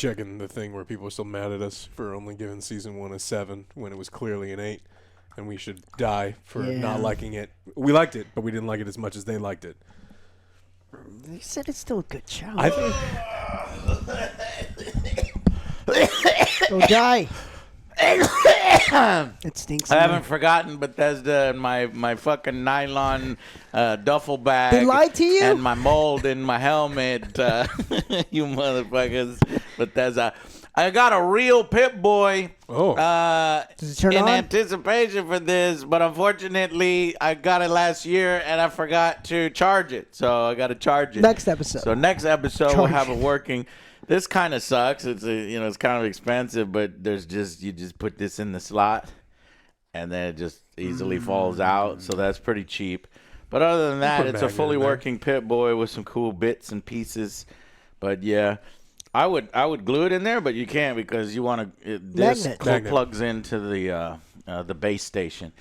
checking the thing where people are still mad at us for only giving season 1 a 7 when it was clearly an 8, and we should die for not liking it. We liked it, but we didn't like it as much as they liked it. They said it's still a good show. I think. Go die. It stinks. I haven't forgotten Bethesda and my fucking nylon duffel bag. They lied to you? And my mold in my helmet. You motherfuckers. Bethesda. I got a real Pip-Boy Does it turn in on? anticipation for this, but unfortunately I got it last year and I forgot to charge it. So I got to charge it. Next episode. So next episode we'll have it it. working. This kind of sucks. It's it's kind of expensive, but you just put this in the slot, and then it just easily falls out. So that's pretty cheap. But other than that, it's a fully working Pip-Boy with some cool bits and pieces. But yeah, I would glue it in there, but you can't because you want to. This plugs into the base station.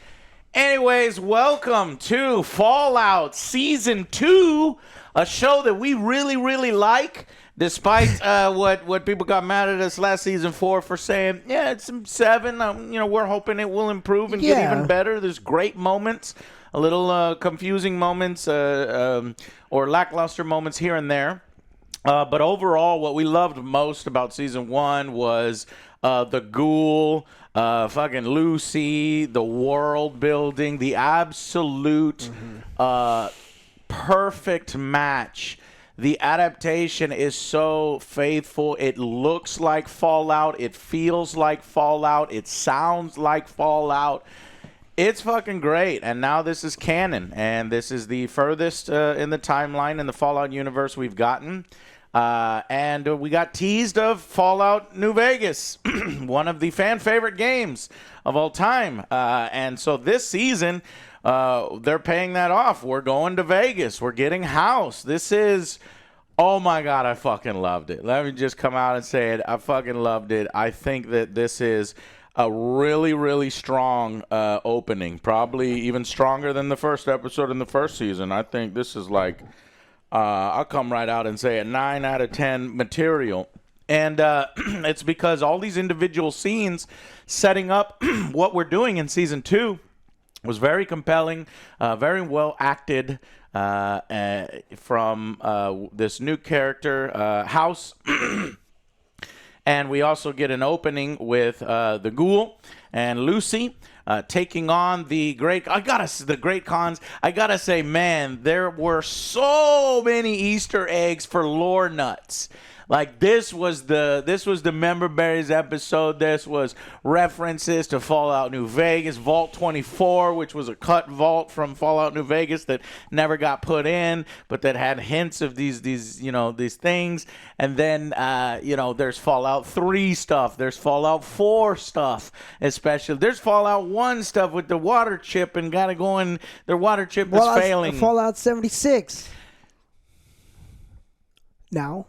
Anyways, welcome to Fallout Season 2, a show that we really, really like. Despite what people got mad at us last season for saying, yeah, it's 7. We're hoping it will improve and get even better. There's great moments, a little confusing moments, or lackluster moments here and there. But overall, what we loved most about season 1 was the Ghoul, fucking Lucy, the world building, the absolute perfect match. The adaptation is so faithful. It looks like Fallout. It feels like Fallout. It sounds like Fallout. It's fucking great. And now this is canon. And this is the furthest in the timeline in the Fallout universe we've gotten. And we got teased of Fallout New Vegas, one of the fan favorite games of all time. And so this season, they're paying that off. We're going to Vegas. We're getting house. This is, oh my God, I fucking loved it. Let me just come out and say it. I fucking loved it. I think that this is a really, really strong opening. Probably even stronger than the first episode in the first season. I think this is like, I'll come right out and say a 9 out of 10 material. And it's because all these individual scenes setting up what we're doing in Season 2 was very compelling, very well acted from this new character, House. And we also get an opening with the Ghoul and Lucy taking on the Great Cons. I gotta say, man, there were so many Easter eggs for lore nuts. Like this was the Member Berries episode. This was references to Fallout New Vegas, Vault 24, which was a cut vault from Fallout New Vegas that never got put in, but that had hints of these things. And then there's Fallout 3 stuff. There's Fallout 4 stuff, especially. There's Fallout 1 stuff with the water chip and gotta go in. Their water chip is failing. Fallout 76. Now.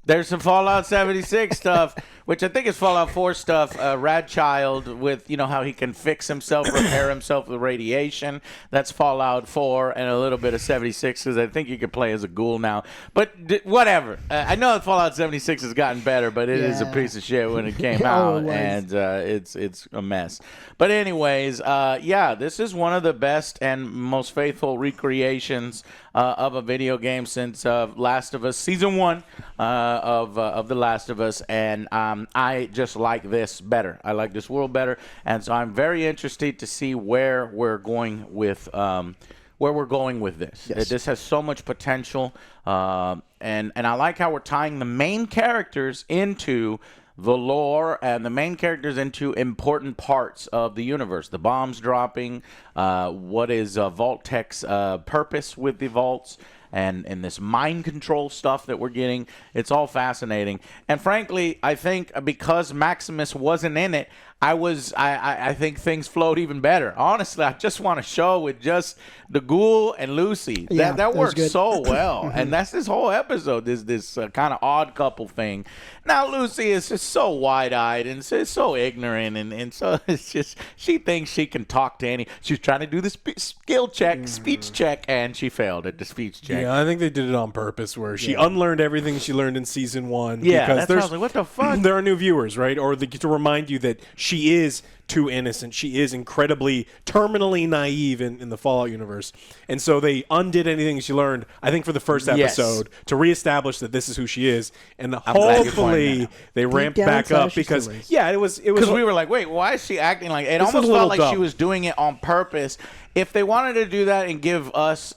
There's some Fallout 76 stuff, which I think is Fallout 4 stuff. Rad Child with, how he can fix himself, repair himself with radiation. That's Fallout 4 and a little bit of 76 because I think you can play as a ghoul now. But whatever. I know that Fallout 76 has gotten better, but it is a piece of shit when it came out, and it's a mess. But anyways, this is one of the best and most faithful recreations of a video game since Last of Us Season 1 of The Last of Us, and I just like this better. I like this world better, and so I'm very interested to see where we're going with this. Yes. This has so much potential, and I like how we're tying the main characters into the lore and the main characters into important parts of the universe. The bombs dropping, what is Vault-Tech's purpose with the vaults, and this mind control stuff that we're getting. It's all fascinating. And frankly, I think because Maximus wasn't in it, I think things flowed even better. Honestly, I just want a show with just the Ghoul and Lucy. Yeah, that works so well. Mm-hmm. And that's this whole episode, this kind of odd couple thing. Now, Lucy is just so wide-eyed and so ignorant. And so it's just, she thinks she can talk to any. She was trying to do the speech check, and she failed at the speech check. it. Yeah, I think they did it on purpose, where she unlearned everything she learned in season 1. Yeah, because that's how I was like, what the fuck? There are new viewers, right? Or to remind you that she is too innocent. She is incredibly, terminally naive in the Fallout universe. And so they undid anything she learned, I think, for the first episode to reestablish that this is who she is. And hopefully they ramped back up because, it was... Because we were like, wait, why is she acting like... It almost felt like she was doing it on purpose. If they wanted to do that and give us,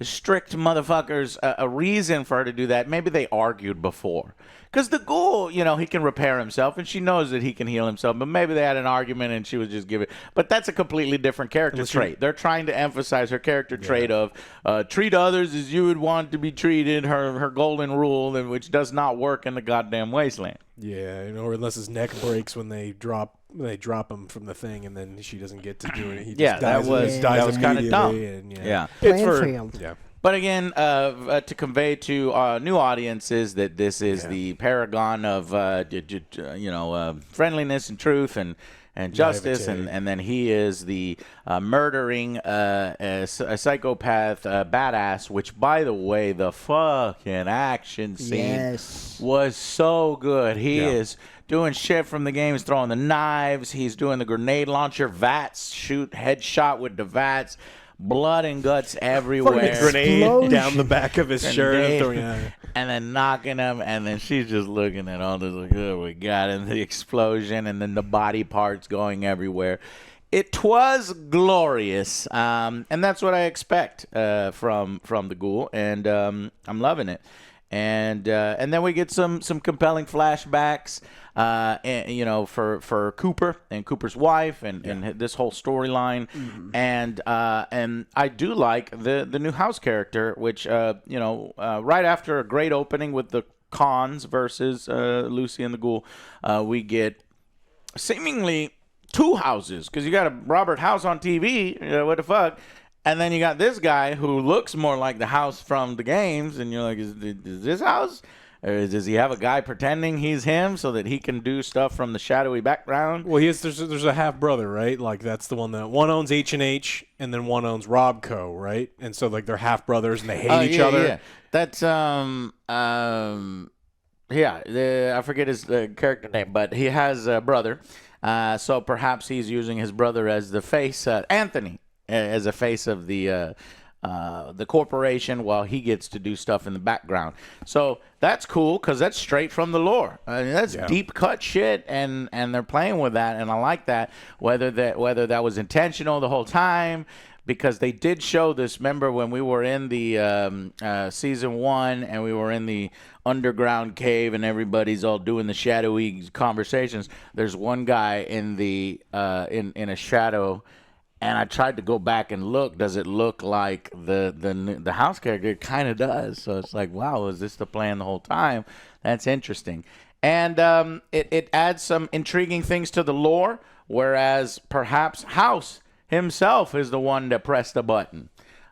strict motherfuckers a reason for her to do that, maybe they argued before. Because the Ghoul, he can repair himself, and she knows that he can heal himself. But maybe they had an argument, and she was just giving. But that's a completely different character trait. They're trying to emphasize her character trait of treat others as you would want to be treated. Her golden rule, which does not work in the goddamn wasteland. Yeah, or unless his neck breaks when they drop him from the thing, and then she doesn't get to do it. He just dies, that was kind of dumb. And, it's for yeah. But again, to convey to new audiences that this is the paragon of friendliness and truth and justice, and then he is the murdering psychopath badass. Which, by the way, the fucking action scene was so good. He is doing shit from the game. He's throwing the knives. He's doing the grenade launcher VATS, headshot with the VATS. Blood and guts everywhere. Grenade down the back of his shirt. And then knocking him. And then she's just looking at all this like, oh, we got it. And the explosion. And then the body parts going everywhere. It was glorious. And that's what I expect from the Ghoul. And I'm loving it. And then we get some compelling flashbacks, for Cooper and Cooper's wife and this whole storyline, and I do like the new house character, which right after a great opening with the Cons versus Lucy and the Ghoul, we get seemingly two houses, because you got a Robert House on TV. What the fuck? And then you got this guy who looks more like the house from the games, and you're like, is this house? Or does he have a guy pretending he's him so that he can do stuff from the shadowy background? Well, there's a half brother, right? Like that's the one that one owns H&H, and then one owns Robco, right? And so like they're half brothers and they hate each other. Yeah. That's I forget his character name, but he has a brother. So perhaps he's using his brother as the face, Anthony, as a face of the corporation, while he gets to do stuff in the background. So that's cool, because that's straight from the lore. I mean, that's deep cut shit, and they're playing with that, and I like that. Whether that was intentional the whole time, because they did show this. Remember when we were in the season 1 and we were in the underground cave and everybody's all doing the shadowy conversations? There's one guy in the in a shadow. And I tried to go back and look. Does it look like the house character? It kind of does. So it's like, wow, is this the plan the whole time? That's interesting. And it adds some intriguing things to the lore, whereas perhaps House himself is the one that pressed the button.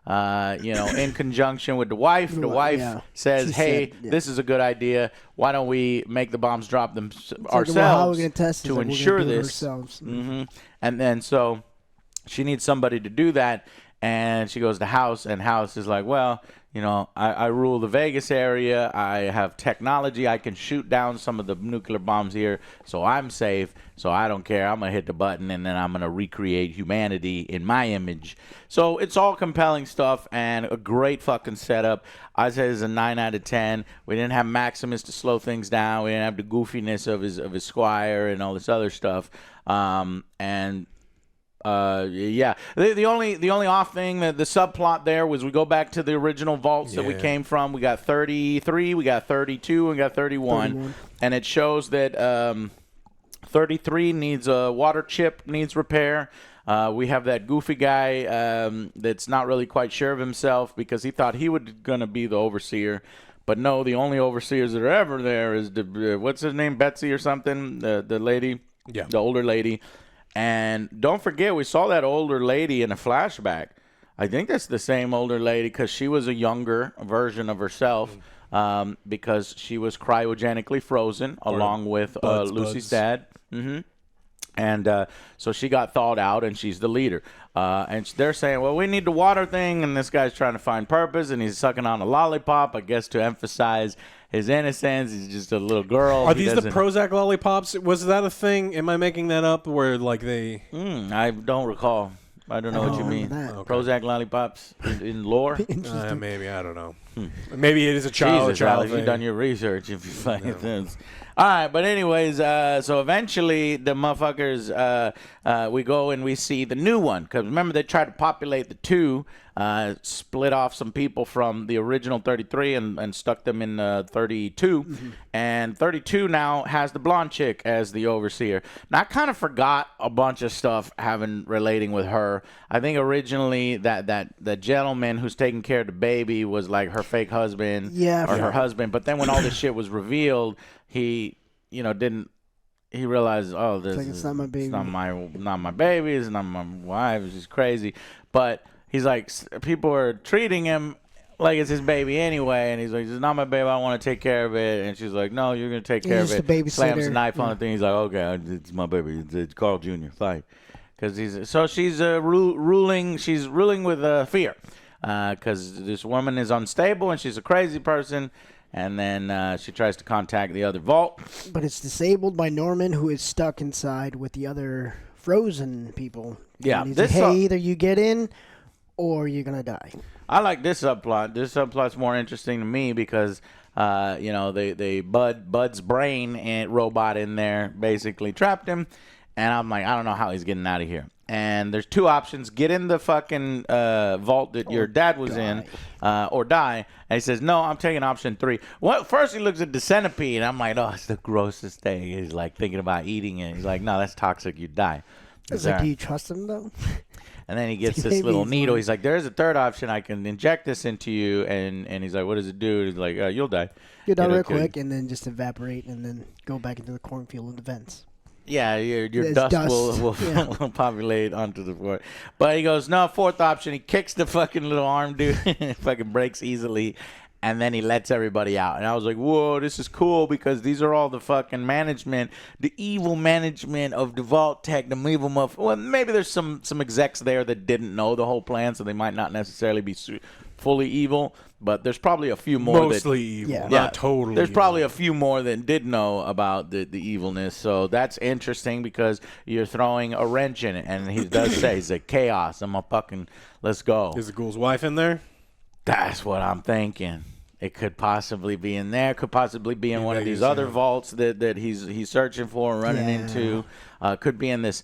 In conjunction with the wife. The wife says, hey, this is a good idea. Why don't we make the bombs drop them ourselves how are we gonna test to ensure this? And then so... she needs somebody to do that, and she goes to House, and House is like, well, I rule the Vegas area. I have technology. I can shoot down some of the nuclear bombs here, so I'm safe, so I don't care. I'm going to hit the button, and then I'm going to recreate humanity in my image. So it's all compelling stuff and a great fucking setup. I say it's a 9 out of 10. We didn't have Maximus to slow things down. We didn't have the goofiness of his squire and all this other stuff. The only off thing, the subplot there was we go back to the original vaults that we came from. We got 33, we got 32, and we got 31. And it shows that 33 needs a water chip, needs repair. We have that goofy guy that's not really quite sure of himself because he thought he was going to be the overseer. But no, the only overseers that are ever there is what's his name, Betsy or something, the lady, the older lady. And don't forget, we saw that older lady in a flashback. I think that's the same older lady because she was a younger version of herself because she was cryogenically frozen along with Lucy's dad. And so she got thawed out, and she's the leader. And they're saying, well, we need the water thing, and this guy's trying to find purpose, and he's sucking on a lollipop, I guess, to emphasize his innocence. He's just a little girl. Are these the Prozac lollipops? Was that a thing? Am I making that up? Where like they? I don't recall. I don't know what you mean. Okay. Prozac lollipops in lore? Maybe, I don't know. Maybe it is a child. Jesus, Alex, you've done your research if you find things. All right, but anyways, so eventually the motherfuckers, we go and we see the new one. Because remember, they tried to populate the 2, split off some people from the original 33 and stuck them in 32. Mm-hmm. And 32 now has the blonde chick as the overseer. Now, I kind of forgot a bunch of stuff relating with her. I think originally that gentleman who's taking care of the baby was like her fake husband or her husband. But then when all this shit was revealed, he realized, oh, this is not my baby. It's not my baby. It's not my wife. It's just crazy. But he's like, people are treating him like it's his baby anyway, and he's like, it's not my baby. I want to take care of it. And she's like, no, you're gonna take care of it. Slams the knife on the thing. He's like, okay, it's my baby. It's Carl Jr. Fine. Because she's ruling. She's ruling with fear, because this woman is unstable and she's a crazy person. And then she tries to contact the other vault. But it's disabled by Norman, who is stuck inside with the other frozen people. Yeah. And he's like, hey, either you get in or you're going to die. I like this subplot. This subplot's more interesting to me because, they Bud's brain and robot in there basically trapped him. And I'm like, I don't know how he's getting out of here. And there's 2 options. Get in the fucking vault that your dad was in or die. And he says, no, I'm taking option 3. Well, first he looks at the centipede. And I'm like, oh, it's the grossest thing. He's like thinking about eating it. He's like, no, that's toxic. You die. It's like, do you trust him, though? And then he gets this little needle. He's like, there's a 3rd option. I can inject this into you. And he's like, what does it do? He's like, you'll die. You'll die real quick and then just evaporate and then go back into the cornfield and the vents. Yeah, your dust will populate onto the floor. But he goes, no, 4th option. He kicks the fucking little arm dude. It fucking breaks easily. And then he lets everybody out. And I was like, whoa, this is cool because these are all the fucking management, the evil management of the Vault Tech, the evil well, maybe there's some execs there that didn't know the whole plan, so they might not necessarily be fully evil. But there's probably a few more mostly evil, not totally. There's evil. Probably a few more that did know about the evilness. So that's interesting because you're throwing a wrench in it. And he does say, he's like, chaos. I'm a fucking, let's go. Is the Ghoul's wife in there? That's what I'm thinking. It could possibly be in there. Could possibly be in one of these other vaults that he's searching for and running into. Could be in this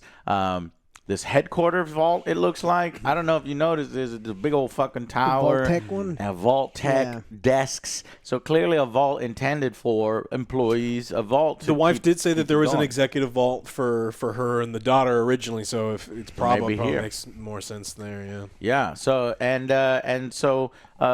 this headquarters vault, it looks like. I don't know if you noticed, there's a big old fucking tower. Vault Tech one? A Vault Tech desks. So clearly a vault intended for employees, a vault. The wife did say that there was an executive vault for her and the daughter originally, so if it's probably makes more sense there, yeah. Yeah, so, and so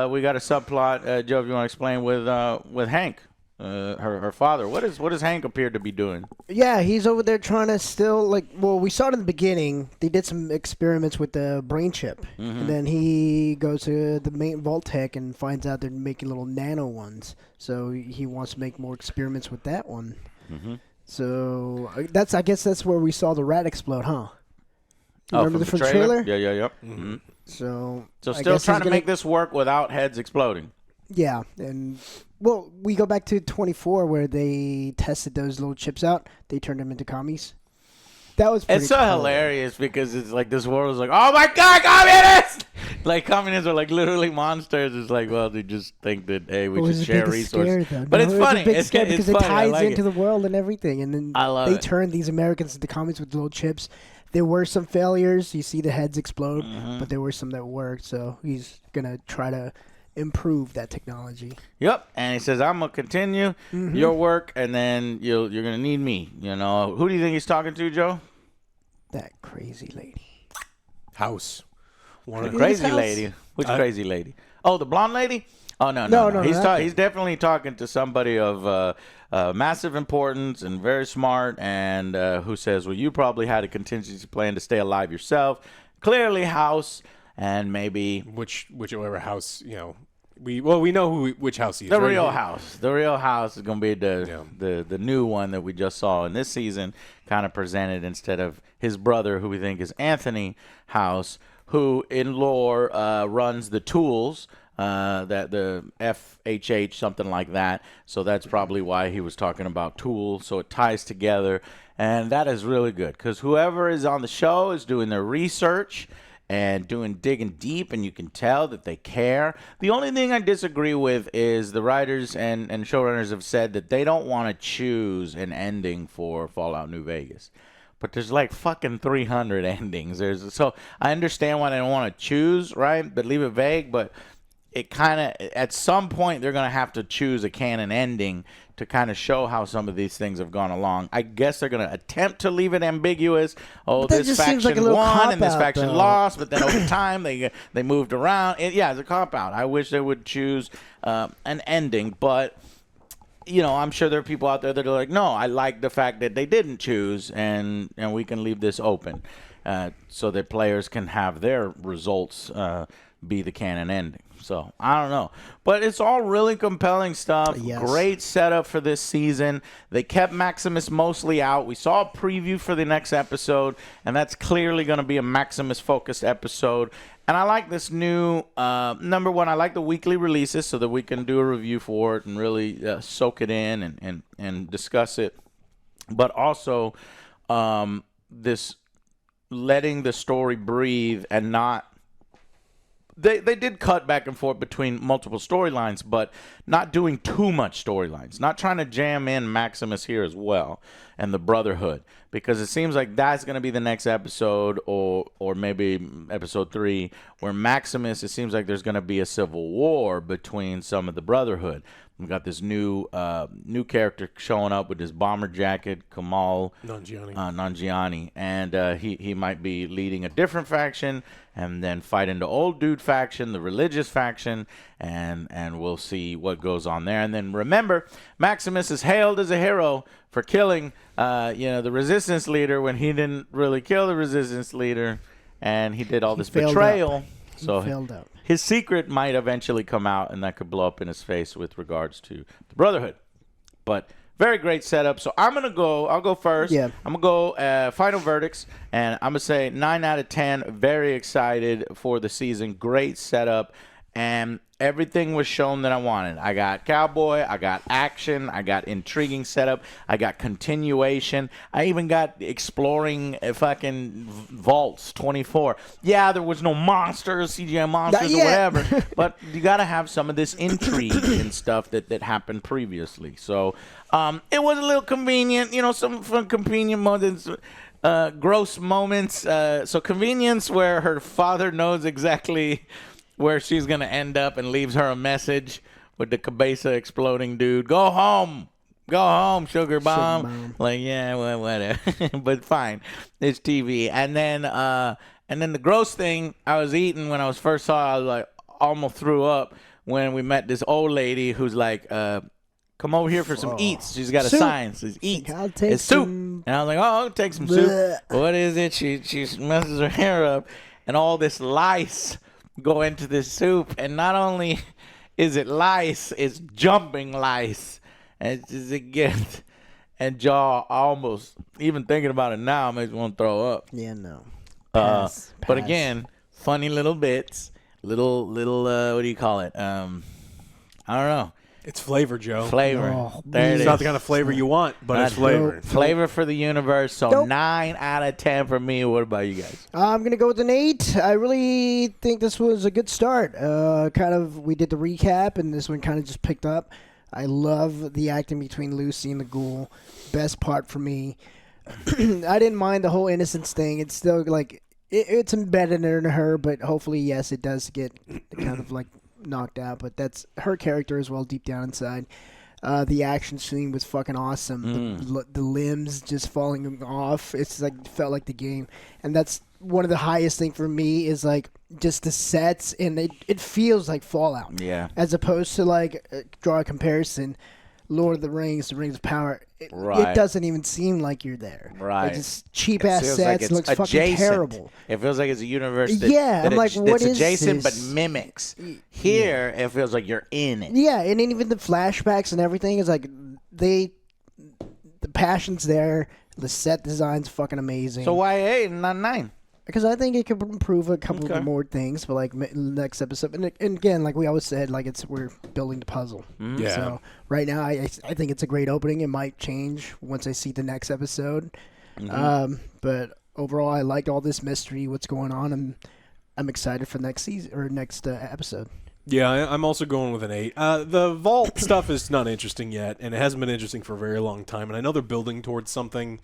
we got a subplot, Joe, if you want to explain, with Hank. Her father. What does Hank appear to be doing? Yeah, he's over there trying to still, we saw it in the beginning. They did some experiments with the brain chip. Mm-hmm. And then he goes to the main Vault Tech and finds out they're making little nano ones. So he wants to make more experiments with that one. Mm-hmm. So I guess that's where we saw the rat explode, huh? Remember from the trailer? Yeah. Mm-hmm. So still trying to make this work without heads exploding. Yeah, and we go back to 24 where they tested those little chips out. They turned them into commies. That was pretty cool. Hilarious because it's like this world is like, oh my god, communists! Like communists are like literally monsters. It's like, well, they just think that hey, we should share resources. But it's funny. It's because it ties into the world and everything. And then they turned these Americans into commies with little chips. There were some failures. You see the heads explode, but there were some that worked. So he's gonna try to improve that technology. Yep, and he says, "I'm gonna continue your work, and then you're gonna need me." You know, who do you think he's talking to, Joe? That crazy lady. House. The crazy lady. Which crazy lady? Oh, the blonde lady? Oh no. He's definitely talking to somebody of massive importance and very smart, and who says, "Well, you probably had a contingency plan to stay alive yourself." Clearly, House. And maybe whichever house We know which house he is. The right? real house. The real house is going to be the new one that we just saw in this season, kind of presented instead of his brother, who we think is Anthony House, who in lore runs the tools, that the FHH, something like that. So that's probably why he was talking about tools. So it ties together. And that is really good because whoever is on the show is doing their research and digging deep, and you can tell that they care. The only thing I disagree with is the writers and showrunners have said that they don't want to choose an ending for Fallout New Vegas. But there's like fucking 300 endings. So I understand why they don't want to choose, right? But leave it vague. But it kind of, at some point, they're going to have to choose a canon ending to kind of show how some of these things have gone along. I guess they're going to attempt to leave it ambiguous. Oh, this faction won and this faction lost, but then over time they moved around. It's a cop-out. I wish they would choose an ending, but I'm sure there are people out there that are like, no, I like the fact that they didn't choose, and we can leave this open so that players can have their results be the canon ending. So, I don't know. But it's all really compelling stuff. Yes. Great setup for this season. They kept Maximus mostly out. We saw a preview for the next episode, and that's clearly going to be a Maximus-focused episode. And I like this new, number one, I like the weekly releases so that we can do a review for it and really soak it in and discuss it. But also, this letting the story breathe and not... They did cut back and forth between multiple storylines, but not doing too much storylines. Not trying to jam in Maximus here as well and the Brotherhood, because it seems like that's going to be the next episode or maybe episode 3, where Maximus, it seems like there's going to be a civil war between some of the Brotherhood. We've got this new character showing up with his bomber jacket, Kamal Nanjiani, and he might be leading a different faction and then fighting the old dude faction, the religious faction, and we'll see what goes on there. And then remember, Maximus is hailed as a hero for killing the resistance leader when he didn't really kill the resistance leader, and he did all this betrayal. So his secret might eventually come out, and that could blow up in his face with regards to the Brotherhood. But very great setup. So I'll go first. Yeah. I'm going to go final verdicts, and I'm going to say 9 out of 10. Very excited for the season. Great setup, and everything was shown that I wanted. I got cowboy, I got action, I got intriguing setup, I got continuation. I even got exploring fucking vaults 24. Yeah, there was no monsters, CGI monsters or whatever, but you got to have some of this intrigue and stuff that happened previously. So it was a little convenient, some fun convenient moments. Gross moments. So convenience where her father knows exactly where she's going to end up and leaves her a message with the cabeza exploding dude. Go home, sugar bomb. Like, yeah, well, whatever. But fine. It's TV. And then the gross thing I was eating when I was first saw it, I was like, almost threw up when we met this old lady who's like, come over here for some eats. She's got a sign. Says eats. It's soup. And I was like, I'll take some soup. What is it? She messes her hair up, and all this lice go into this soup, and not only is it lice, it's jumping lice, and it's just a gift. And jaw almost, even thinking about it now, makes me want to throw up. Yeah, no. Pass. But again, funny little bits, little what do you call it? I don't know. It's flavor, Joe. Flavor. Oh, there it it's is. not the kind of flavor you want, but it's flavor. Flavor for the universe. So 9 out of 10 for me. What about you guys? I'm going to go with an 8. I really think this was a good start. We did the recap, and this one kind of just picked up. I love the acting between Lucy and the Ghoul. Best part for me. I didn't mind the whole innocence thing. It's still like, it's embedded in her, but hopefully, yes, it does get kind of like knocked out, but that's her character as well deep down inside. The action scene was fucking awesome. The limbs just falling off, it's like felt like the game. And that's one of the highest thing for me is like just the sets, and it feels like Fallout. Yeah. As opposed to like draw a comparison, Lord of the Rings of Power, it Right. doesn't even seem like you're there. Right. It's just cheap ass feels sets. like it's Looks fucking adjacent. terrible. It feels like it's a universe that, Yeah, I'm like, what that's is adjacent this? but mimics. Here, it feels like you're in it. Yeah, and then even the flashbacks and everything is like the passion's there. The set design's fucking amazing. So why 8 and not 9? Because I think it could improve a couple Okay. more things, but like next episode, and again, like we always said, like we're building the puzzle. Yeah. So right now, I think it's a great opening. It might change once I see the next episode, but overall, I liked all this mystery, what's going on, and I'm excited for next season or next episode. Yeah, I'm also going with an 8. The vault stuff is not interesting yet, and it hasn't been interesting for a very long time. And I know they're building towards something,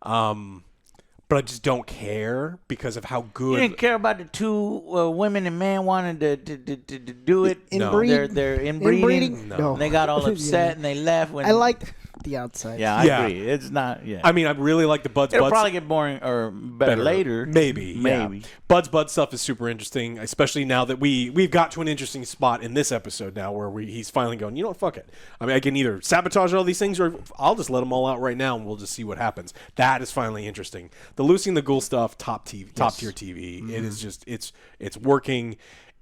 but I just don't care because of how You good. didn't care about the two women and man wanted to do it. No. Inbreed? They're inbreeding. Inbreeding? No. And they got all upset and they left. When I liked the outside. Yeah, I Yeah. agree. It's not. Yeah. I mean, I really like the Bud's It'll Bud. probably get boring or better later. Maybe. Maybe. Yeah. Bud's Bud stuff is super interesting, especially now that we've got to an interesting spot in this episode now where he's finally going, you know what, fuck it. I mean, I can either sabotage all these things or I'll just let them all out right now and we'll just see what happens. That is finally interesting. The Lucy and the Ghoul stuff, top tier TV. It is just it's working.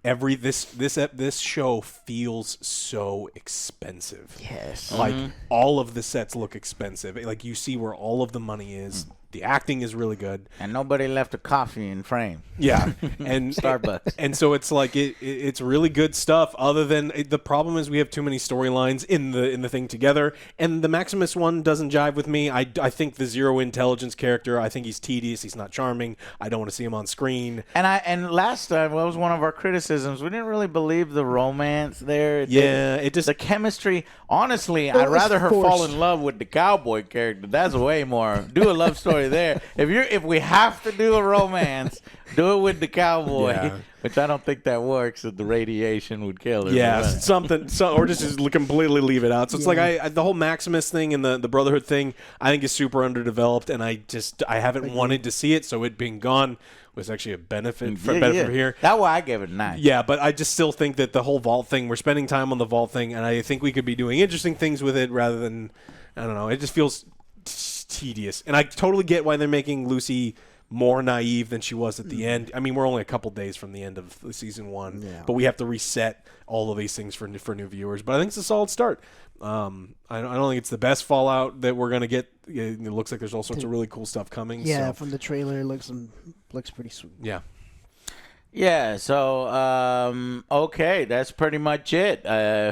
This show feels so expensive. Yes. Like all of the sets look expensive. Like you see where all of the money is. The acting is really good. And nobody left a coffee in frame. Yeah, and Starbucks. and so it's like it's really good stuff. Other than the problem is we have too many storylines in the thing together, and the Maximus one doesn't jive with me. I think the Zero Intelligence character, I think he's tedious. He's not charming. I don't want to see him on screen. And last time, what was one of our criticisms? We didn't really believe the romance there. It just the chemistry. Honestly, It I'd was rather her fall forced. in love with the cowboy character. That's way more. Do a love story there. If we have to do a romance, do it with the cowboy. Yeah. Which I don't think that works. If the radiation would kill her. Yeah, But- something, or just completely leave it out. So it's like the whole Maximus thing and the Brotherhood thing, I think is super underdeveloped, and I haven't wanted to see it. So it being gone was actually a benefit for here. That's why I gave it a 9. Yeah, but I just still think that the whole vault thing, we're spending time on the vault thing, and I think we could be doing interesting things with it rather than, I don't know, it just feels tedious. And I totally get why they're making Lucy more naive than she was at the end. I mean, we're only a couple days from the end of season 1, but we have to reset all of these things for new viewers. But I think it's a solid start. I don't think it's the best Fallout that we're going to get. It looks like there's all sorts of really cool stuff coming. Yeah, so. from the trailer, it looks pretty sweet. Yeah. Yeah, so, okay, that's pretty much it.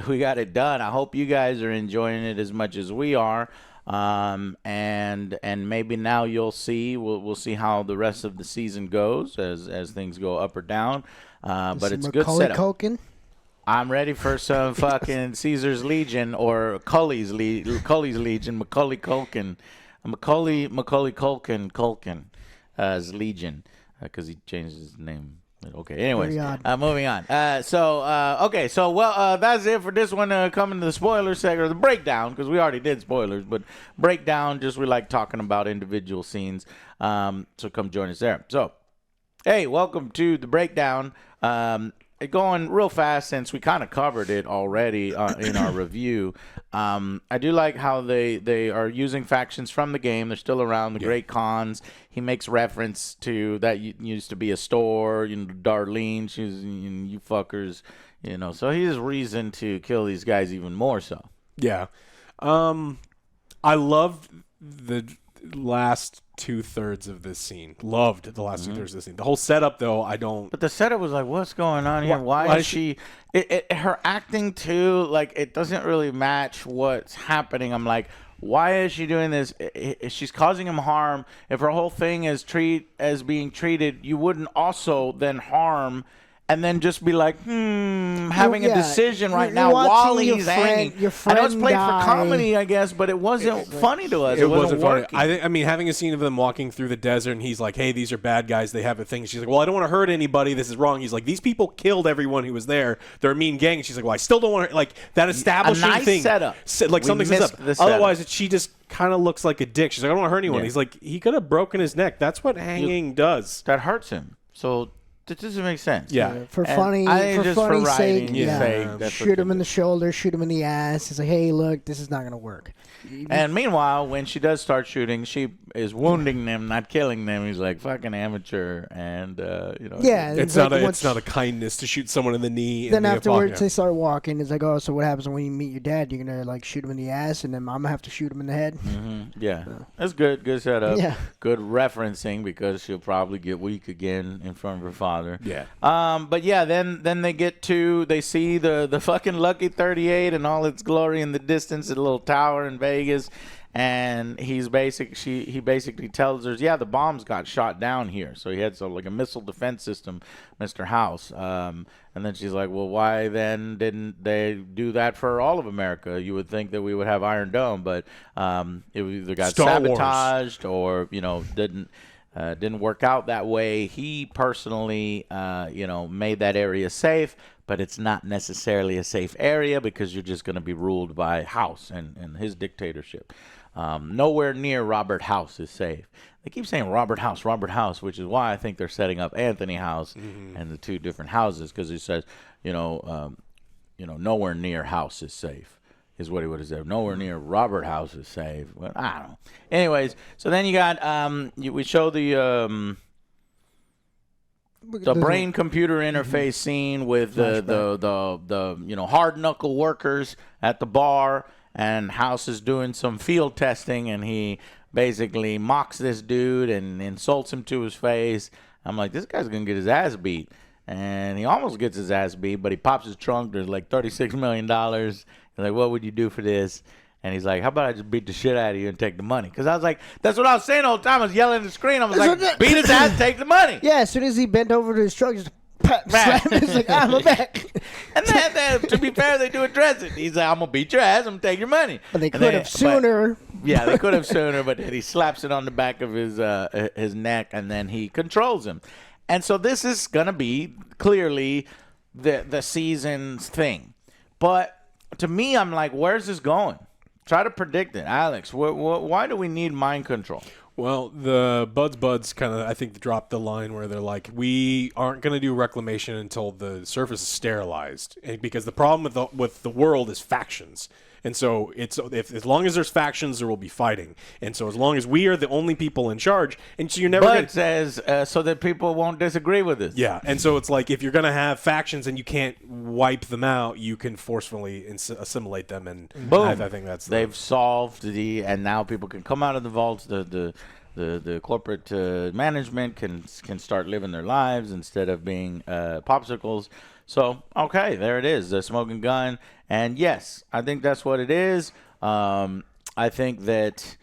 We got it done. I hope you guys are enjoying it as much as we are. And maybe now you'll see, we'll see how the rest of the season goes as things go up or down. But it's a good setup. Culkin? I'm ready for some fucking Caesar's Legion or Cully's Legion, Macaulay Culkin. Macaulay Culkin as Legion because he changed his name. Okay, anyways, moving on. Okay, so that's it for this one. Coming to the spoiler segment, or the breakdown, because we already did spoilers, but breakdown, just we like talking about individual scenes. So come join us there. So, hey, welcome to the breakdown. Going real fast since we kind of covered it already in our review. I do like how they are using factions from the game. They're still around. The Great Khans. He makes reference to that used to be a store. You know, Darlene. She's you fuckers. You know, so he has reason to kill these guys even more so. Yeah. I loved the last 2/3 of this scene. Loved the last 2/3 of this scene. The whole setup, though, I don't. But the setup was like, what's going on here? Why is she? Her acting too, like it doesn't really match what's happening. I'm like, why is she doing this? She's causing him harm. If her whole thing is being treated, you wouldn't also then harm. And then just be like, having a decision right now while he's hanging. I know it's played for comedy, I guess, but it wasn't funny to us. It wasn't funny. I mean, having a scene of them walking through the desert, and he's like, "Hey, these are bad guys. They have a thing." She's like, "Well, I don't want to hurt anybody. This is wrong." He's like, "These people killed everyone who was there. They're a mean gang." And she's like, "Well, I still don't want to like that establishing a nice thing." Setup. Like something sets up. The setup. Otherwise, she just kind of looks like a dick. She's like, "I don't want to hurt anyone." Yeah. He's like, he could have broken his neck. That's what hanging does. That hurts him. So That doesn't make sense. Yeah. For And funny, I think for just funny's writing sake, his yeah. sake, that's Shoot what him they in do. the shoulder, shoot him in the ass. It's like, hey, look, this is not gonna work. And meanwhile, when she does start shooting, she is wounding them, not killing them. He's like fucking amateur, and Yeah, It's like not a once- it's not a kindness to shoot someone in the knee. Then in the afterwards yeah. they start walking. It's like, oh, so what happens when you meet your dad? You're gonna like shoot him in the ass, and then I'm gonna have to shoot him in the head. Yeah, that's good setup. Yeah. Good referencing because she'll probably get weak again in front of her father. Yeah. But yeah, then they see the fucking Lucky 38 and all its glory in the distance at a little tower in Vegas, and he basically tells her, yeah, the bombs got shot down here, so he had like a missile defense system, Mr. House. And then she's like, well, why then didn't they do that for all of America? You would think that we would have Iron Dome, but it either got Star Wars. sabotaged or didn't work out that way. He personally, made that area safe, but it's not necessarily a safe area because you're just going to be ruled by House and his dictatorship. Nowhere near Robert House is safe. They keep saying Robert House, which is why I think they're setting up Anthony House and the two different houses, because he says, nowhere near House is safe. Is what he would have said. Nowhere near Robert House is safe. Well, I don't know. Anyways, so then you got we show the brain computer interface scene with the hard knuckle workers at the bar, and House is doing some field testing, and he basically mocks this dude and insults him to his face. I'm like, this guy's gonna get his ass beat, and he almost gets his ass beat, but he pops his trunk. There's like $36 million. He's like, what would you do for this? And he's like, how about I just beat the shit out of you and take the money? Because I was like, that's what I was saying the whole time. I was yelling at the screen. I was like, beat his ass, take the money. Yeah, as soon as he bent over to his truck, just slap him. He's like, I'm back. And then, to be fair, they do address it. He's like, I'm going to beat your ass. I'm going to take your money. But they could have sooner. Yeah, they could have sooner, but he slaps it on the back of his neck, and then he controls him. And so this is going to be clearly the season's thing. But to me, I'm like, where's this going? Try to predict it. Alex, why do we need mind control? Well, the Buds kind of, I think, dropped the line where they're like, we aren't going to do reclamation until the surface is sterilized. And because the problem with the world is factions. And so as long as there's factions, there will be fighting. And so as long as we are the only people in charge, and so you're never Bud says so that people won't disagree with us. Yeah, and so it's like if you're going to have factions and you can't wipe them out, you can forcefully assimilate them. And boom, I think they've solved and now people can come out of the vaults. The corporate management can start living their lives instead of being popsicles. So, okay, there it is, the smoking gun. And, yes, I think that's what it is. I think that,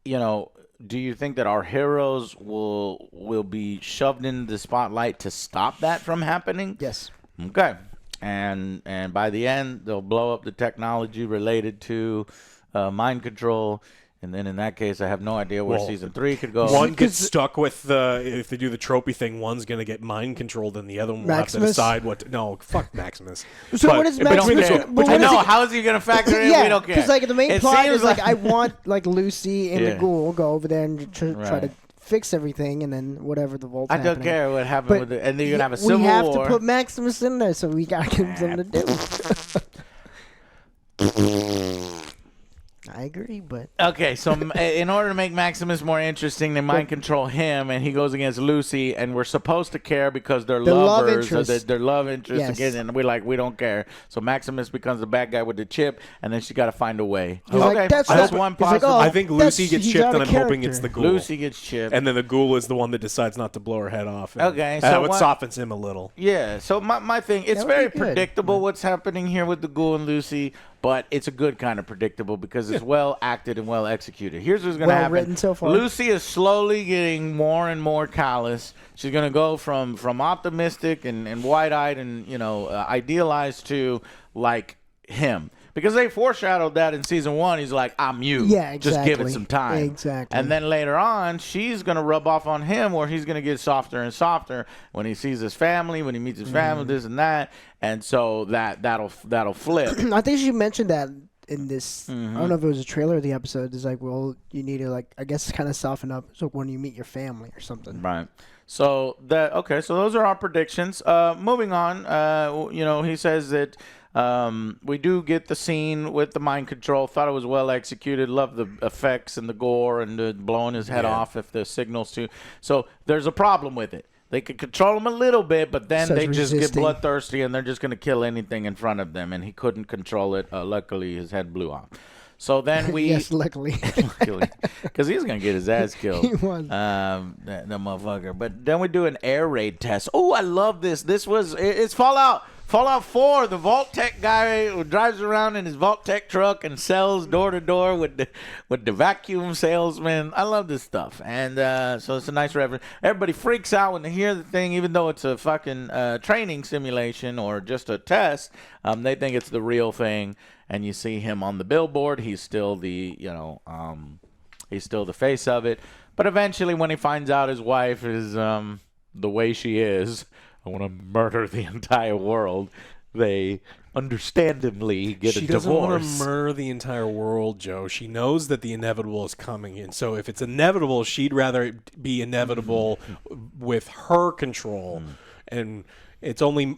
do you think that our heroes will be shoved into the spotlight to stop that from happening? Yes. Okay. And by the end, they'll blow up the technology related to mind control. And then in that case, I have no idea where season 3 could go. One gets stuck with if they do the trophy thing, one's going to get mind controlled and the other one will have to decide what to, no, fuck Maximus. So what is Maximus? I know, how is he going to factor in? Yeah, we don't care. because like the main plot is like I I want like Lucy and the Ghoul go over there and try to fix everything, and then whatever the vault's I don't care what happened with it. And then you're going to have a civil war. We have to put Maximus in there, so we got to give him something to do. I agree, but... Okay, so in order to make Maximus more interesting, they mind control him, and he goes against Lucy, and we're supposed to care because they're lovers. They're love interest again, and we don't care. So Maximus becomes the bad guy with the chip, and then she got to find a way. Okay, like, that's one possible. I think Lucy gets chipped, and I'm hoping it's the Ghoul. Lucy gets chipped. And then the Ghoul is the one that decides not to blow her head off. Okay, so it softens him a little. Yeah, so my thing, it's very predictable what's happening here with the Ghoul and Lucy, but it's a good kind of predictable because it's well acted and well executed. Here's what's going to happen. Written so far. Lucy is slowly getting more and more callous. She's going to go from optimistic and wide-eyed and idealized to like him. Because they foreshadowed that in season 1. He's like, I'm you. Yeah, exactly. Just give it some time. Exactly. And then later on, she's going to rub off on him where he's going to get softer and softer when he sees his family, when he meets his family, this and that. And so that'll flip. I think she mentioned that in this. I don't know if it was a trailer or the episode. It's like, well, you need to I guess kind of soften up. So when you meet your family or something. Right. So so those are our predictions. Moving on, he says that we do get the scene with the mind control. Thought it was well executed. Love the effects and the gore and the blowing his head off if the signals too. So there's a problem with it. They could control him a little bit, but then they just get bloodthirsty and they're just going to kill anything in front of them. And he couldn't control it. Luckily, his head blew off. So then we... Yes, luckily. Because he's going to get his ass killed. He was. That motherfucker. But then we do an air raid test. Oh, I love this. It's Fallout. Fallout 4, the Vault Tech guy who drives around in his Vault Tech truck and sells door to door with the vacuum salesman. I love this stuff. And so it's a nice reference. Everybody freaks out when they hear the thing, even though it's a fucking training simulation or just a test. They think it's the real thing. And you see him on the billboard. He's still he's still the face of it. But eventually when he finds out his wife is the way she is, I want to murder the entire world, they understandably get a divorce. She doesn't want to murder the entire world, Joe. She knows that the inevitable is coming. And so if it's inevitable, she'd rather it be inevitable with her control. And it's only...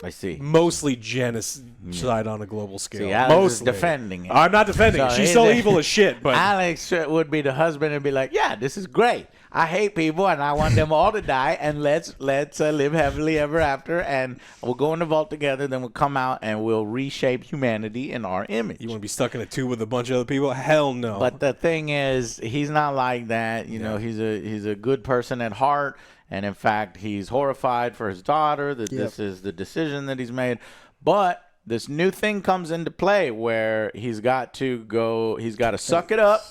I see. Mostly genocide on a global scale. See, Alex is mostly. defending it. I'm not defending it. She's still evil as shit. But Alex would be the husband and be like, yeah, this is great. I hate people and I want them all to die. And let's live happily ever after. And we'll go in the vault together. Then we'll come out and we'll reshape humanity in our image. You want to be stuck in a tube with a bunch of other people? Hell no. But the thing is, he's not like that. You know, he's a good person at heart. And in fact, he's horrified for his daughter that this is the decision that he's made. But this new thing comes into play where he's got to suck it up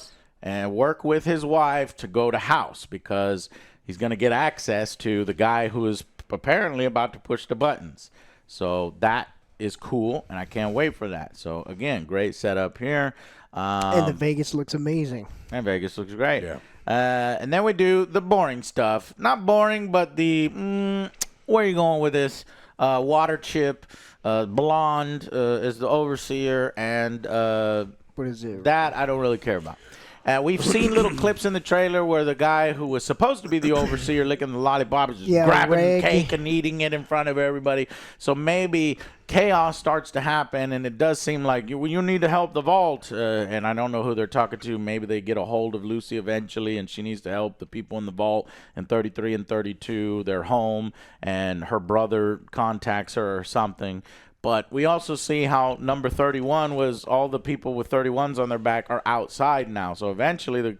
and work with his wife to go to house because he's going to get access to the guy who is apparently about to push the buttons. So that is cool, and I can't wait for that. So, again, great setup here. And the Vegas looks amazing. And Vegas looks great. Yeah. And then we do the boring stuff. Not boring, but the, where are you going with this? Water Chip, Blonde is the overseer, and what is it? That I don't really care about. We've seen little clips in the trailer where the guy who was supposed to be the overseer licking the lollipop is just grabbing cake and eating it in front of everybody. So maybe chaos starts to happen, and it does seem like you need to help the vault. And I don't know who they're talking to. Maybe they get a hold of Lucy eventually, and she needs to help the people in the vault. In 33 and 32, they're home, and her brother contacts her or something. But we also see how number 31 was all the people with 31s on their back are outside now. So eventually the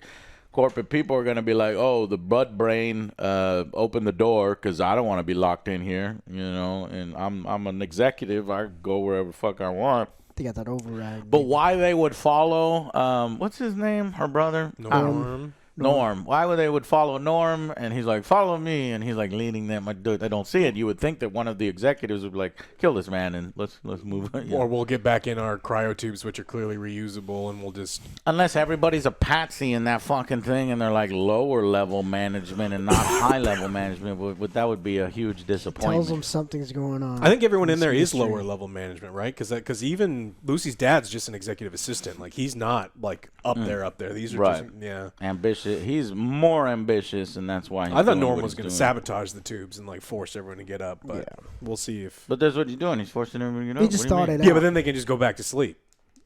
corporate people are going to be like, oh, the bud brain opened the door because I don't want to be locked in here, and I'm an executive. I go wherever the fuck I want. They got that override. But why they would follow, what's his name? Her brother? Norm. Why would they would follow Norm? And he's like, follow me. And he's like leading them. I don't see it. You would think that one of the executives would be like, kill this man and let's move on. Or we'll get back in our cryo tubes, which are clearly reusable, and we'll just... Unless everybody's a patsy in that fucking thing and they're like lower level management and not high level management, but that would be a huge disappointment. Tells them something's going on. I think everyone in there is lower level management, right? Because even Lucy's dad's just an executive assistant. Like, he's not like up there. These are just, ambitious. He's more ambitious, and that's why. I thought Norm was going to sabotage the tubes and like force everyone to get up, but we'll see if. But that's what he's doing. He's forcing everyone to get up. He just thought it out. Yeah, but then they can just go back to sleep.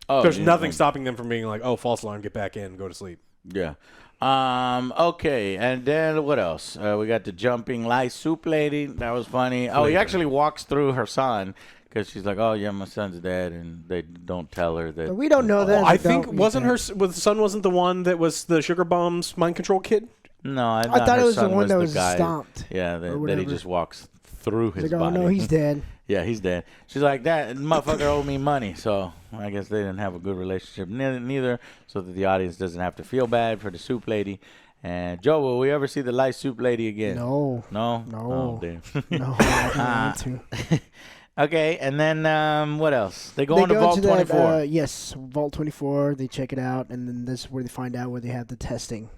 Oh, there's nothing stopping them from being like, "Oh, false alarm, get back in, go to sleep." Yeah. Okay, and then what else? We got the jumping light soup lady. That was funny. Oh, he actually walks through her son. Because she's like, oh, yeah, my son's dead, and they don't tell her that. But we don't know that. I think, wasn't her son wasn't the one that was the Sugar Bomb's mind control kid? No, I thought it was the one that was stomped. Yeah, that he just walks through his body. Oh, no, he's dead. Yeah, he's dead. She's like, that motherfucker owed me money, so I guess they didn't have a good relationship neither, so that the audience doesn't have to feel bad for the soup lady. And Joe, will we ever see the light soup lady again? No. No? No. Oh, damn. No, I don't want to. Okay, and then what else? They go into Vault 24. Yes, Vault 24. They check it out, and then this is where they find out where they have the testing.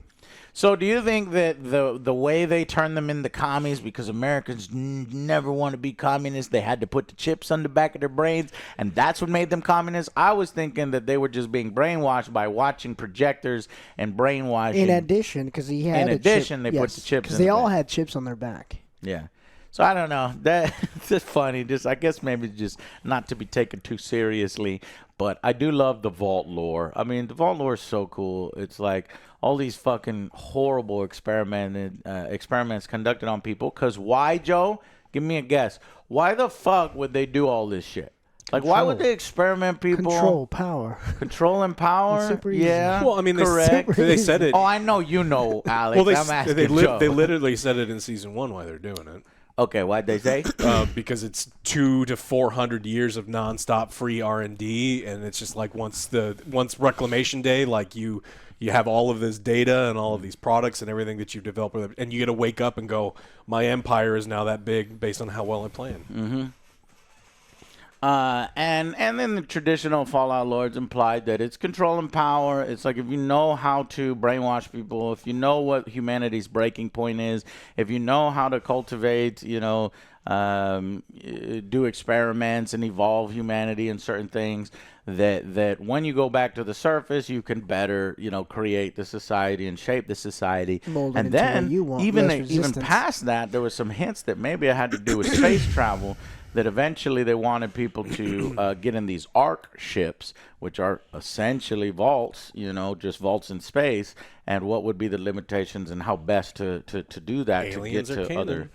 So do you think that the way they turned them into commies, because Americans never want to be communists, they had to put the chips on the back of their brains, and that's what made them communists? I was thinking that they were just being brainwashed by watching projectors and brainwashing. In addition, because he had they put the chips because in they the all back. had chips on their back. Yeah. So I don't know. It's just funny. Just I guess maybe just not to be taken too seriously. But I do love the Vault lore. I mean, the Vault lore is so cool. It's like all these fucking horrible experiments conducted on people. Because why, Joe? Give me a guess. Why the fuck would they do all this shit? Like, why would they experiment people? Control, power. Control and power? It's super easy. Yeah. Well, I mean, correct. they said it. Oh, I know you know, Alex. Well, I'm asking Joe. they literally said it in season 1 why they're doing it. Okay, why'd they say? Because it's 200 to 400 years of nonstop free R&D, and it's just like once Reclamation Day, like you have all of this data and all of these products and everything that you've developed, and you get to wake up and go, my empire is now that big based on how well I plan. Mm-hmm. And then the traditional Fallout lords implied that it's control and power. It's like if you know how to brainwash people, if you know what humanity's breaking point is, if you know how to cultivate, do experiments and evolve humanity in certain things, that when you go back to the surface, you can better, create the society and shape the society. Mold it And into then what you want, even less resistance. past that, there were some hints that maybe it had to do with space travel. That eventually they wanted people to get in these arc ships, which are essentially vaults, just vaults in space, and what would be the limitations and how best to do that Aliens to get are to canon. other.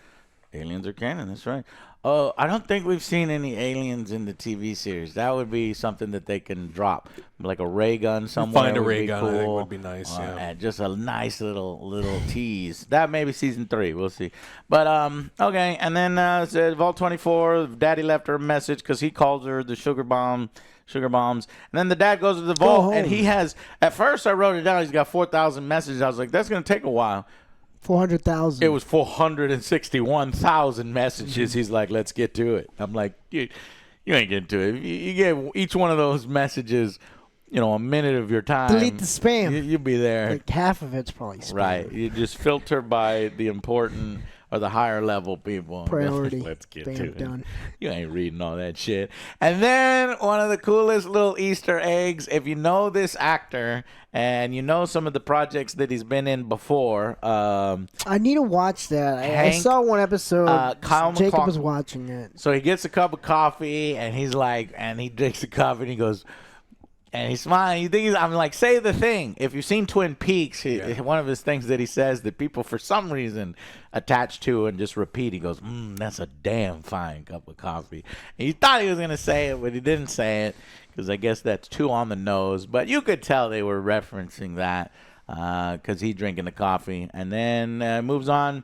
Aliens are canon, that's right. Oh, I don't think we've seen any aliens in the TV series. That would be something that they can drop, like a ray gun somewhere. Find a would ray be gun, cool. I think would be nice. Yeah. And just a nice little tease. That may be season 3. We'll see. But okay. And then said Vault 24. Daddy left her a message because he calls her the sugar bombs. And then the dad goes to the vault, and he has. At first, I wrote it down. He's got 4,000 messages. I was like, that's going to take a while. 400,000. It was 461,000 messages. He's like, let's get to it. I'm like, you ain't getting to it. You get each one of those messages, a minute of your time. Delete the spam. You'll be there. Like half of it's probably spam. Right. You just filter by the important or the higher level people. Priority. Let's get Bam, to it. done. You ain't reading all that shit. And then one of the coolest little Easter eggs, if you know this actor and you know some of the projects that he's been in before. I need to watch that. I saw one episode. Kyle Jacob MacLachlan. was watching it. So he gets a cup of coffee and he's like, and he drinks the coffee and he goes, and he's smiling. You think I'm like, say the thing. If you've seen Twin Peaks, one of his things that he says that people for some reason attach to and just repeat, he goes, that's a damn fine cup of coffee. And you thought he was going to say it, but he didn't say it because I guess that's too on the nose. But you could tell they were referencing that because he's drinking the coffee. And then moves on,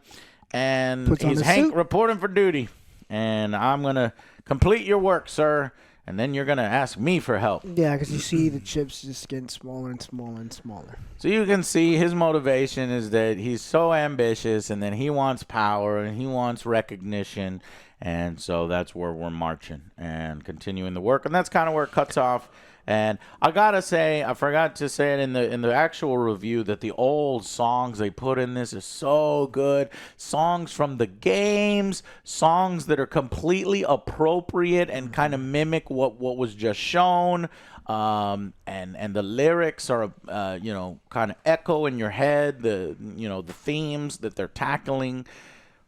and he's Hank reporting for duty. And I'm going to complete your work, sir. And then you're going to ask me for help. Yeah, because you see the chips just getting smaller and smaller and smaller. So you can see his motivation is that he's so ambitious and then he wants power and he wants recognition. And so that's where we're marching and continuing the work. And that's kind of where it cuts off. And I got to say, I forgot to say it in the actual review that the old songs they put in this is so good. Songs from the games, songs that are completely appropriate and kind of mimic what was just shown. And the lyrics are, kind of echo in your head, the themes that they're tackling.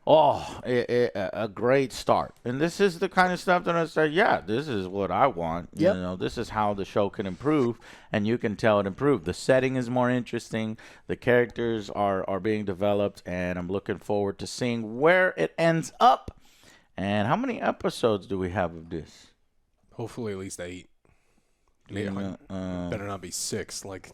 Oh, a great start. And this is the kind of stuff that I say, yeah, this is what I want. Yep. This is how the show can improve, and you can tell it improved. The setting is more interesting. The characters are being developed, and I'm looking forward to seeing where it ends up. And how many episodes do we have of this? Hopefully at least 8. Yeah, better not be 6. Like,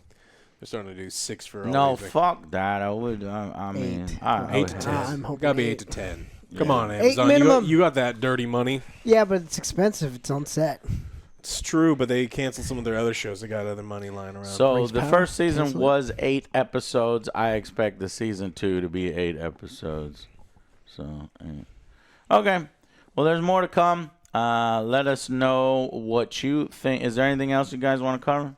they're starting to do 6 for all no, these. fuck that. I mean, 8 to 10. I'm hoping Gotta be 8. 8 to 10. Come on, 8 Amazon. minimum. You got that dirty money. Yeah, but it's expensive. It's on set. It's true, but they canceled some of their other shows. They got other money lying around. So Rings the Power? first season Cancel it? was 8 episodes. I expect the season 2 to be 8 episodes. So, okay. Well, there's more to come. Let us know what you think. Is there anything else you guys want to cover?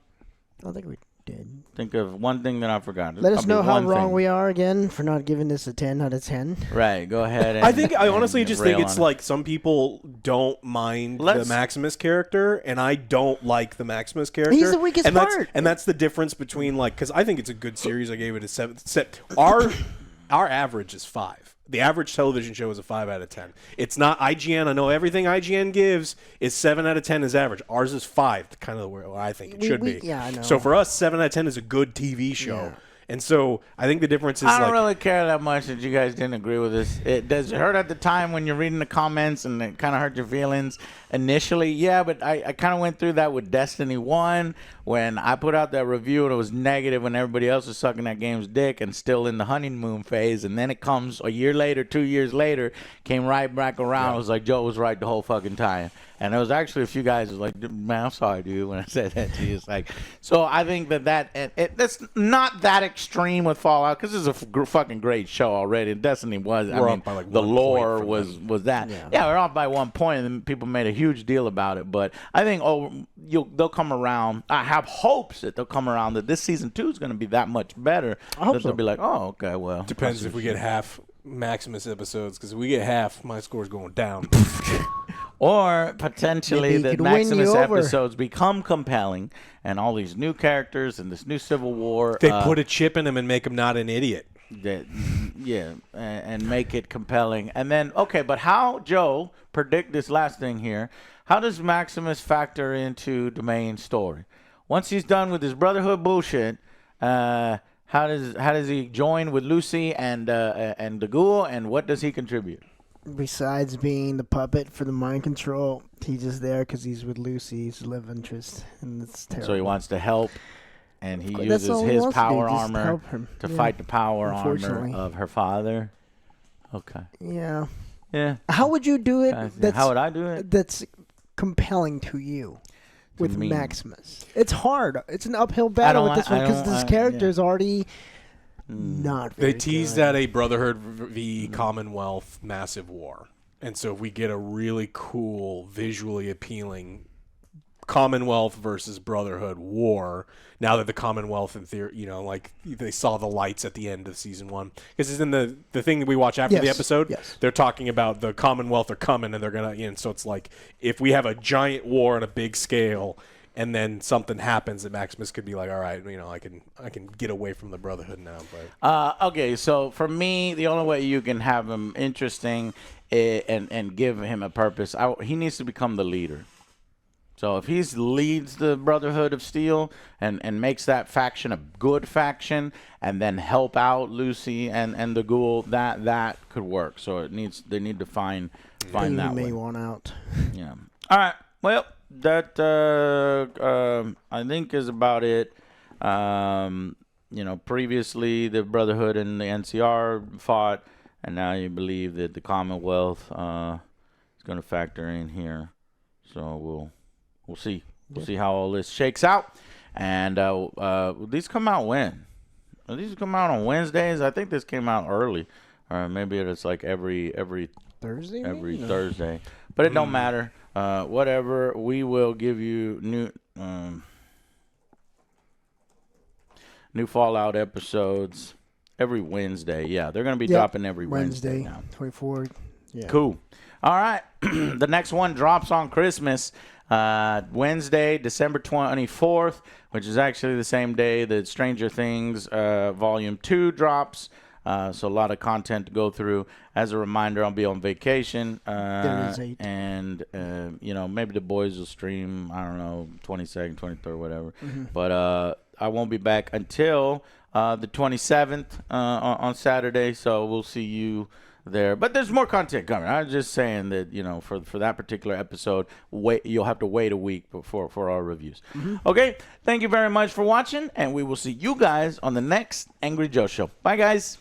I think we did. Think of one thing that I forgot. Let us know how wrong we are again for not giving this a 10 out of 10. Right, go ahead. And, I honestly just think it's like some people don't mind the Maximus character, and I don't like the Maximus character. He's the weakest part. And that's the difference between, like, because I think it's a good series. I gave it a 7. Our average is 5. The average television show is a 5 out of 10. It's not IGN. I know everything IGN gives is 7 out of 10 is average. Ours is 5, kind of where I think it should be. Yeah, I know. So for us, 7 out of 10 is a good TV show. Yeah. And so I think the difference is I don't really care that much that you guys didn't agree with this. Does it hurt at the time when you're reading the comments and it kind of hurt your feelings initially? Yeah, but I kind of went through that with Destiny 1 when I put out that review and it was negative when everybody else was sucking that game's dick and still in the honeymoon phase. And then it comes a year later, 2 years later, came right back around. Yeah. It was like Joe was right the whole fucking time. And there was actually a few guys who was like, man, I'm sorry, dude, when I said that to you. It's like, so I think that's not that extreme with Fallout because it's a fucking great show already. And Destiny was, the lore was that. Yeah, we're off by 1 point, and people made a huge deal about it. But I think they'll come around. I have hopes that they'll come around that this season 2 is going to be that much better. I hope so. They'll be like, oh, okay, well. Depends if we get half Maximus episodes, because if we get half, my score's going down. Or potentially the Maximus episodes become compelling and all these new characters and this new Civil War. They put a chip in him and make him not an idiot. And make it compelling. And then, okay, but how, Joe, predict this last thing here, how does Maximus factor into the main story? Once he's done with his Brotherhood bullshit, how does he join with Lucy and the Ghoul, and what does he contribute? Besides being the puppet for the mind control, he's just there because he's with Lucy, his love interest, and it's terrible. So he wants to help, and he uses his power armor to fight the power armor of her father. Okay. Yeah. Yeah. How would you do it? How would I do it? That's compelling to you with Maximus. It's hard. It's an uphill battle with this one because this character is already... not very They teased good. at a Brotherhood v. Commonwealth massive war. And so if we get a really cool, visually appealing Commonwealth versus Brotherhood war, now that the Commonwealth, in theory, like they saw the lights at the end of season 1. Because it's in the thing that we watch after the episode, they're talking about the Commonwealth are coming and they're going to, so it's like if we have a giant war on a big scale, and then something happens that Maximus could be like, all right, I can get away from the Brotherhood now. But okay, so for me, the only way you can have him interesting and give him a purpose, he needs to become the leader. So if he leads the Brotherhood of Steel and makes that faction a good faction, and then help out Lucy and the Ghoul, that could work. So they need to find that way. May want out. Yeah. All right. Well. That I think is about it. Previously the Brotherhood and the NCR fought, and now you believe that the Commonwealth is going to factor in here. So we'll see. We'll see how all this shakes out. And these come out when? These come out on Wednesdays. I think this came out early, or maybe it's like every Thursday. Thursday, but it don't matter. Whatever, we will give you new Fallout episodes every Wednesday. Yeah, they're going to be dropping every Wednesday now. 24. Yeah. Cool. All right. The next one drops on Christmas, Wednesday, December 24th, which is actually the same day that Stranger Things Volume 2 drops. So a lot of content to go through. As a reminder, I'll be on vacation, and maybe the boys will stream. I don't know, 22nd, 23rd, whatever. Mm-hmm. But I won't be back until the 27th on Saturday. So we'll see you there. But there's more content coming. I'm just saying that for that particular episode, you'll have to wait a week for our reviews. Mm-hmm. Okay, thank you very much for watching, and we will see you guys on the next Angry Joe Show. Bye, guys.